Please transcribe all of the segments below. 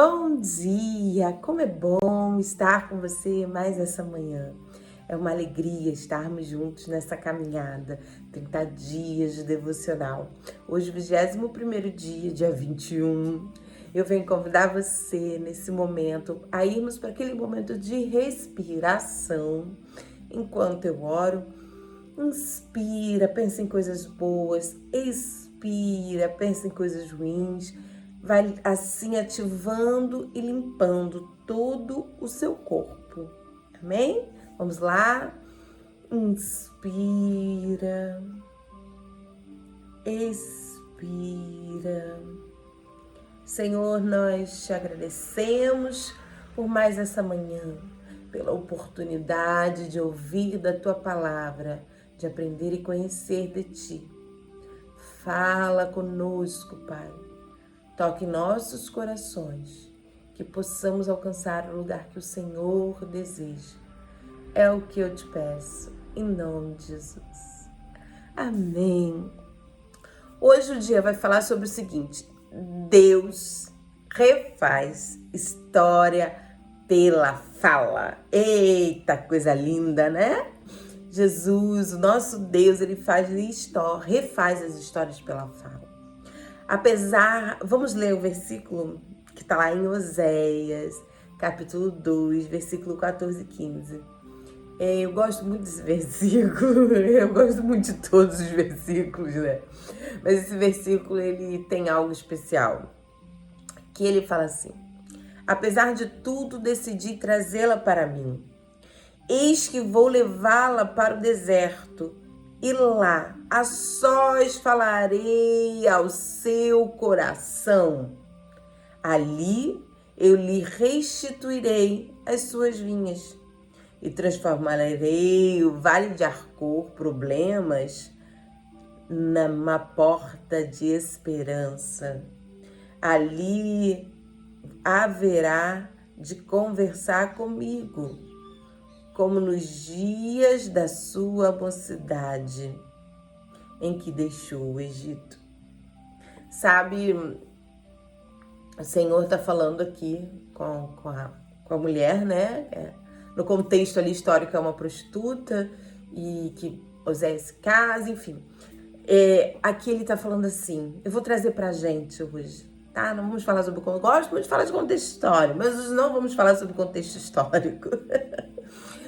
Bom dia! Como é bom estar com você mais essa manhã. É uma alegria estarmos juntos nessa caminhada, 30 dias de devocional. Hoje, 21º dia, dia 21, eu venho convidar você nesse momento a irmos para aquele momento de respiração. Enquanto eu oro, inspira, pensa em coisas boas, expira, pensa em coisas ruins. Vai assim ativando e limpando todo o seu corpo. Amém? Vamos lá. Inspira. Expira. Senhor, nós te agradecemos por mais essa manhã, pela oportunidade de ouvir da tua palavra, de aprender e conhecer de ti. Fala conosco, Pai. Toque nossos corações, que possamos alcançar o lugar que o Senhor deseja. É o que eu te peço, em nome de Jesus. Amém. Hoje o dia vai falar sobre o seguinte: Deus refaz história pela fala. Eita, coisa linda, né? Jesus, o nosso Deus, ele refaz as histórias pela fala. Vamos ler o versículo que está lá em Oséias, capítulo 2, versículo 14 e 15. Eu gosto muito desse versículo, eu gosto muito de todos os versículos, né? Mas esse versículo, ele tem algo especial, que ele fala assim: apesar de tudo, decidi trazê-la para mim. Eis que vou levá-la para o deserto, e lá, a sós falarei ao seu coração. Ali eu lhe restituirei as suas vinhas e transformarei o vale de Arcor, problemas, numa porta de esperança. Ali haverá de conversar comigo, como nos dias da sua mocidade, em que deixou o Egito. Sabe, o Senhor está falando aqui com a mulher, né? No contexto ali histórico é uma prostituta e que Oséias se casa, enfim. Aqui ele está falando assim: eu vou trazer pra gente hoje, tá? Não vamos falar sobre o contexto, gosto muito de falar de contexto histórico, mas hoje não vamos falar sobre contexto histórico.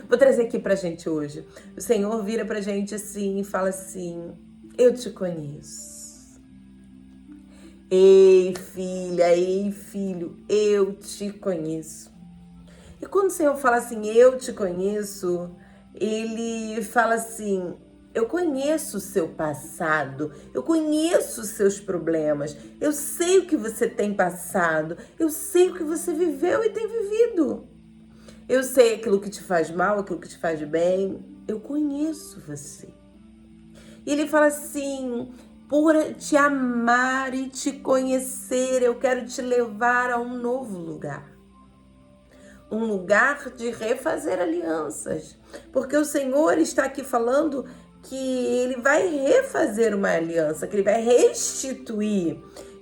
Vou trazer aqui pra gente hoje. O Senhor vira pra gente assim e fala assim: eu te conheço. Ei, filha, ei, filho, eu te conheço. E quando o Senhor fala assim, eu te conheço, ele fala assim: eu conheço o seu passado, eu conheço os seus problemas, eu sei o que você tem passado, eu sei o que você viveu e tem vivido. Eu sei aquilo que te faz mal, aquilo que te faz bem. Eu conheço você. E ele fala assim: por te amar e te conhecer, eu quero te levar a um novo lugar. Um lugar de refazer alianças. Porque o Senhor está aqui falando que ele vai refazer uma aliança, que ele vai restituir,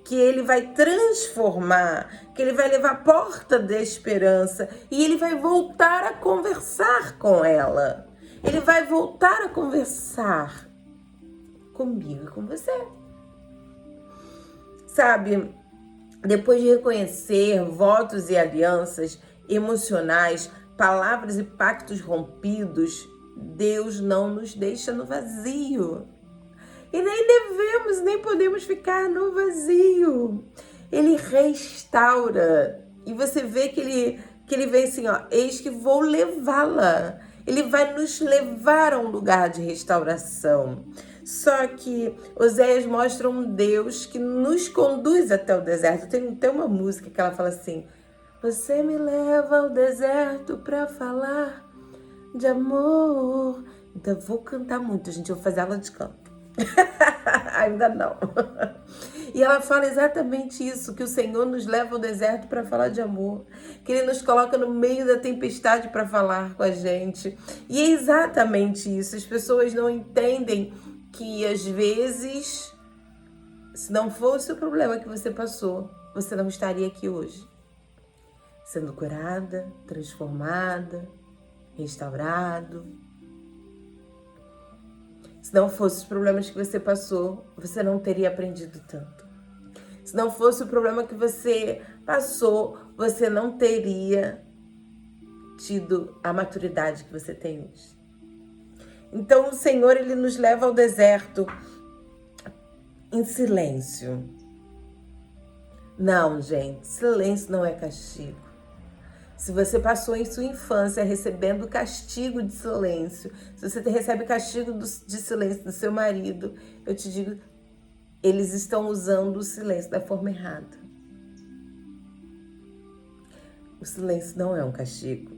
que ele vai transformar, que ele vai levar a porta da esperança e ele vai voltar a conversar com ela. Ele vai voltar a conversar comigo e com você. Sabe, depois de reconhecer votos e alianças emocionais, palavras e pactos rompidos, Deus não nos deixa no vazio. E nem devemos, nem podemos ficar no vazio. Ele restaura. E você vê que ele vem assim, ó: eis que vou levá-la. Ele vai nos levar a um lugar de restauração. Só que Oséias mostra um Deus que nos conduz até o deserto. Tem uma música que ela fala assim: você me leva ao deserto para falar de amor. Então eu vou cantar muito, gente. Eu vou fazer aula de canto. Ainda não. E ela fala exatamente isso, que o Senhor nos leva ao deserto para falar de amor, que Ele nos coloca no meio da tempestade para falar com a gente. E é exatamente isso. As pessoas não entendem que às vezes, se não fosse o problema que você passou, você não estaria aqui hoje. sendo curada, transformada, restaurado. Se não fosse os problemas que você passou, você não teria aprendido tanto. Se não fosse o problema que você passou, você não teria tido a maturidade que você tem hoje. Então o Senhor, Ele nos leva ao deserto em silêncio. Não, gente, silêncio não é castigo. Se você passou em sua infância recebendo castigo de silêncio, se você recebe castigo de silêncio do seu marido, eu te digo, eles estão usando o silêncio da forma errada. O silêncio não é um castigo.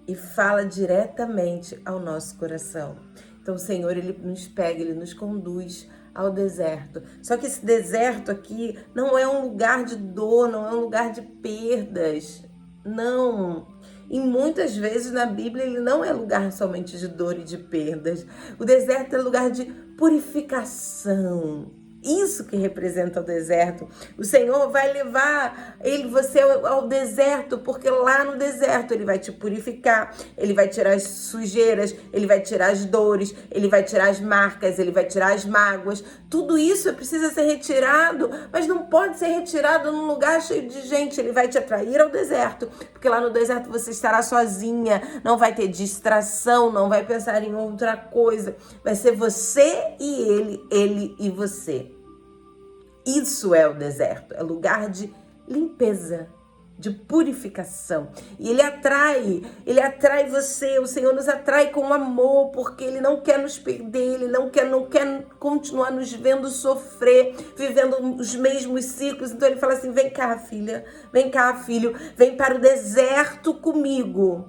E fala diretamente ao nosso coração. Então o Senhor, Ele nos pega, Ele nos conduz ao deserto. Só que esse deserto aqui não é um lugar de dor, não é um lugar de perdas. Não. E muitas vezes na Bíblia ele não é lugar somente de dor e de perdas. O deserto é lugar de purificação. Isso que representa o deserto. O Senhor vai levar você ao deserto, porque lá no deserto Ele vai te purificar, Ele vai tirar as sujeiras, Ele vai tirar as dores, Ele vai tirar as marcas, Ele vai tirar as mágoas. Tudo isso precisa ser retirado, mas não pode ser retirado num lugar cheio de gente. Ele vai te atrair ao deserto, porque lá no deserto você estará sozinha, não vai ter distração, não vai pensar em outra coisa. Vai ser você e ele e você. Isso é o deserto, é lugar de limpeza, de purificação. E Ele atrai você, o Senhor nos atrai com amor, porque Ele não quer nos perder, Ele não quer continuar nos vendo sofrer, vivendo os mesmos ciclos. Então Ele fala assim, vem cá, filha, vem cá, filho, vem para o deserto comigo.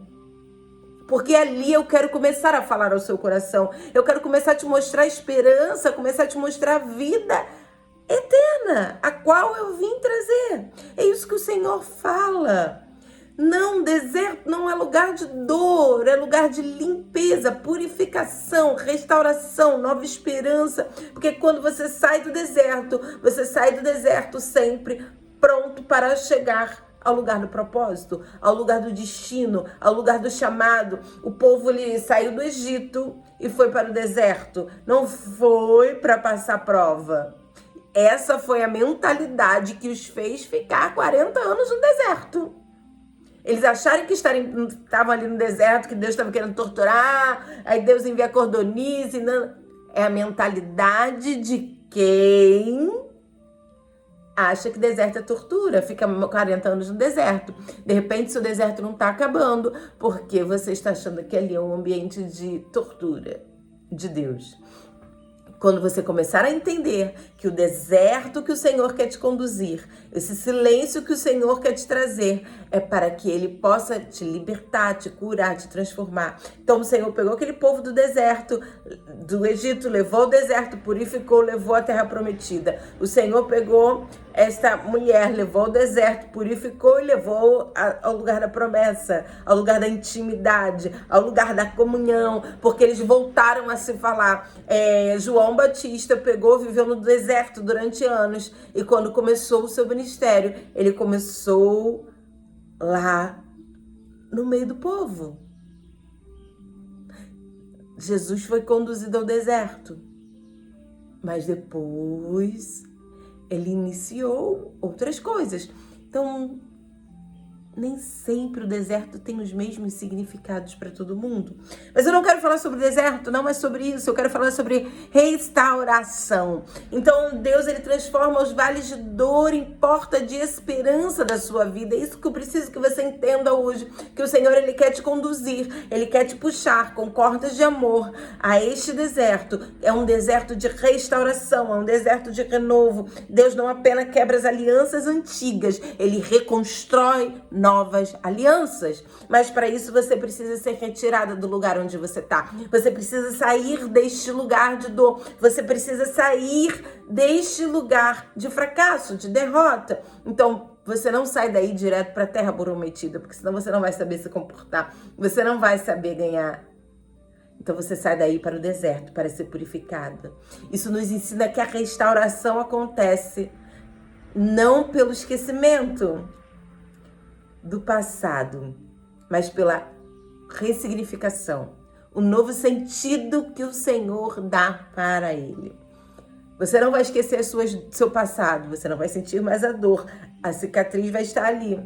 Porque ali eu quero começar a falar ao seu coração, eu quero começar a te mostrar esperança, começar a te mostrar vida eterna, a qual eu vim trazer. É isso que o Senhor fala. Não, deserto não é lugar de dor, é lugar de limpeza, purificação, restauração, nova esperança. Porque quando você sai do deserto sempre pronto para chegar ao lugar do propósito, ao lugar do destino, ao lugar do chamado. O povo ali saiu do Egito e foi para o deserto, não foi para passar prova. Essa foi a mentalidade que os fez ficar 40 anos no deserto. Eles acharam que estavam ali no deserto, que Deus estava querendo torturar, aí Deus envia cordonice. Não. É a mentalidade de quem acha que deserto é tortura, fica 40 anos no deserto. De repente, seu deserto não está acabando, porque você está achando que ali é um ambiente de tortura de Deus. Quando você começar a entender que o deserto que o Senhor quer te conduzir, esse silêncio que o Senhor quer te trazer, é para que Ele possa te libertar, te curar, te transformar. Então o Senhor pegou aquele povo do deserto, do Egito, levou ao deserto, purificou, levou à terra prometida. O Senhor pegou esta mulher, levou ao deserto, purificou e levou ao lugar da promessa, ao lugar da intimidade, ao lugar da comunhão, porque eles voltaram a se falar. João Batista viveu no deserto durante anos, e quando começou o seu ministério, ele começou lá no meio do povo. Jesus foi conduzido ao deserto, mas depois ele iniciou outras coisas. Então, nem sempre o deserto tem os mesmos significados para todo mundo. Mas eu não quero falar sobre o deserto, não é sobre isso. Eu quero falar sobre restauração. Então, Deus, Ele transforma os vales de dor em porta de esperança da sua vida. É isso que eu preciso que você entenda hoje. Que o Senhor, Ele quer te conduzir, Ele quer te puxar com cordas de amor a este deserto. É um deserto de restauração, é um deserto de renovo. Deus não apenas quebra as alianças antigas, Ele reconstrói novas alianças, mas para isso você precisa ser retirada do lugar onde você está. Você precisa sair deste lugar de dor. Você precisa sair deste lugar de fracasso, de derrota. Então, você não sai daí direto para a terra prometida, porque senão você não vai saber se comportar. Você não vai saber ganhar. Então você sai daí para o deserto, para ser purificada. Isso nos ensina que a restauração acontece não pelo esquecimento, do passado, mas pela ressignificação, o novo sentido que o Senhor dá para ele. Você não vai esquecer seu passado, você não vai sentir mais a dor, a cicatriz vai estar ali.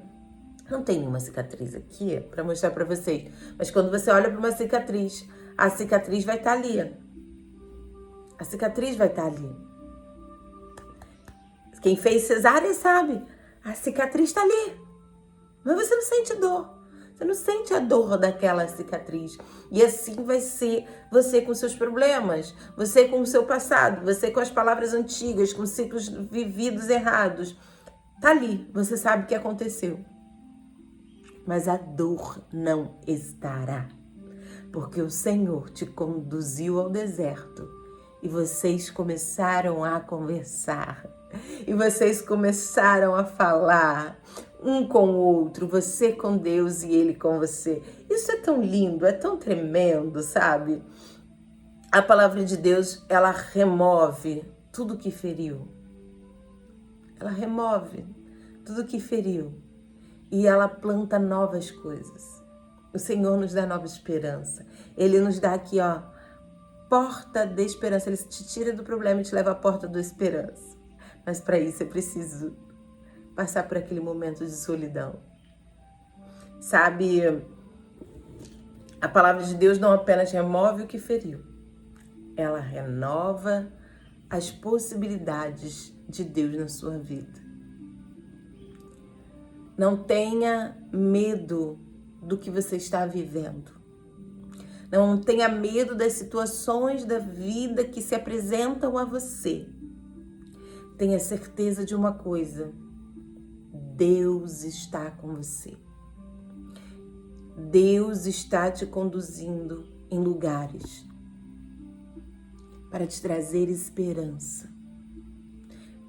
Não tem uma cicatriz aqui para mostrar para vocês, mas quando você olha para uma cicatriz, a cicatriz vai estar ali. A cicatriz vai estar ali. Quem fez cesárea sabe, a cicatriz está ali, mas você não sente dor. Você não sente a dor daquela cicatriz. E assim vai ser você com seus problemas, você com o seu passado, você com as palavras antigas, com ciclos vividos errados. Tá ali, você sabe o que aconteceu. Mas a dor não estará. Porque o Senhor te conduziu ao deserto e vocês começaram a conversar. E vocês começaram a falar um com o outro, você com Deus e Ele com você. Isso é tão lindo, é tão tremendo, sabe? A palavra de Deus, ela remove tudo que feriu. Ela remove tudo que feriu. E ela planta novas coisas. O Senhor nos dá nova esperança. Ele nos dá aqui, ó, porta de esperança. Ele te tira do problema e te leva à porta da esperança. Mas para isso é preciso passar por aquele momento de solidão. Sabe, a palavra de Deus não apenas remove o que feriu, ela renova as possibilidades de Deus na sua vida. Não tenha medo do que você está vivendo. Não tenha medo das situações da vida que se apresentam a você. Tenha certeza de uma coisa: Deus está com você. Deus está te conduzindo em lugares para te trazer esperança.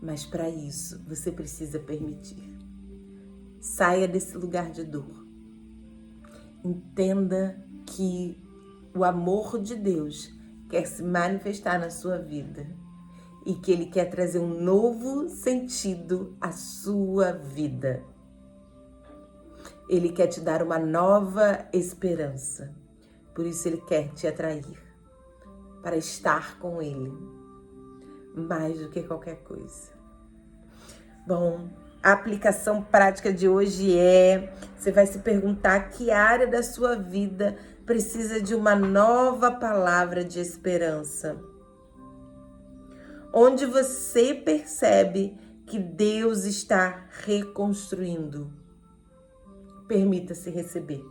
Mas para isso, você precisa permitir. Saia desse lugar de dor. Entenda que o amor de Deus quer se manifestar na sua vida e que Ele quer trazer um novo sentido à sua vida. Ele quer te dar uma nova esperança. Por isso Ele quer te atrair para estar com Ele, mais do que qualquer coisa. Bom, a aplicação prática de hoje você vai se perguntar que área da sua vida precisa de uma nova palavra de esperança. Onde você percebe que Deus está reconstruindo. Permita-se receber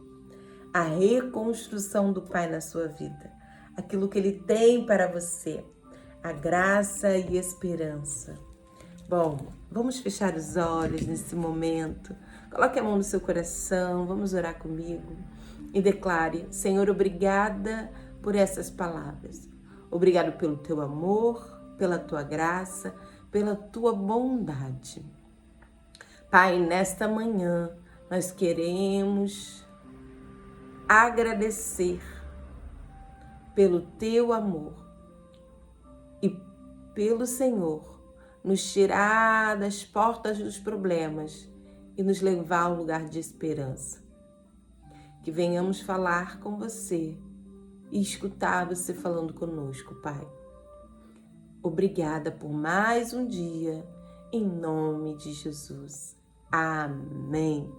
a reconstrução do Pai na sua vida. Aquilo que Ele tem para você. A graça e esperança. Bom, vamos fechar os olhos nesse momento. Coloque a mão no seu coração, vamos orar comigo. E declare: Senhor, obrigada por essas palavras. Obrigado pelo Teu amor, pela Tua graça, pela Tua bondade. Pai, nesta manhã nós queremos agradecer pelo Teu amor e pelo Senhor nos tirar das portas dos problemas e nos levar ao lugar de esperança. Que venhamos falar com você e escutar você falando conosco, Pai. Obrigada por mais um dia, em nome de Jesus. Amém.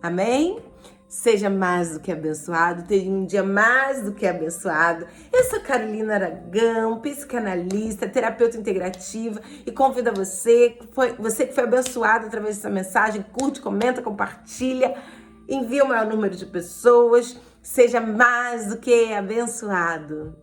Amém? Seja mais do que abençoado, tenha um dia mais do que abençoado. Eu sou Carolina Aragão, psicanalista, terapeuta integrativa e convido você que foi abençoado através dessa mensagem, curte, comenta, compartilha, envia o maior número de pessoas. Seja mais do que abençoado.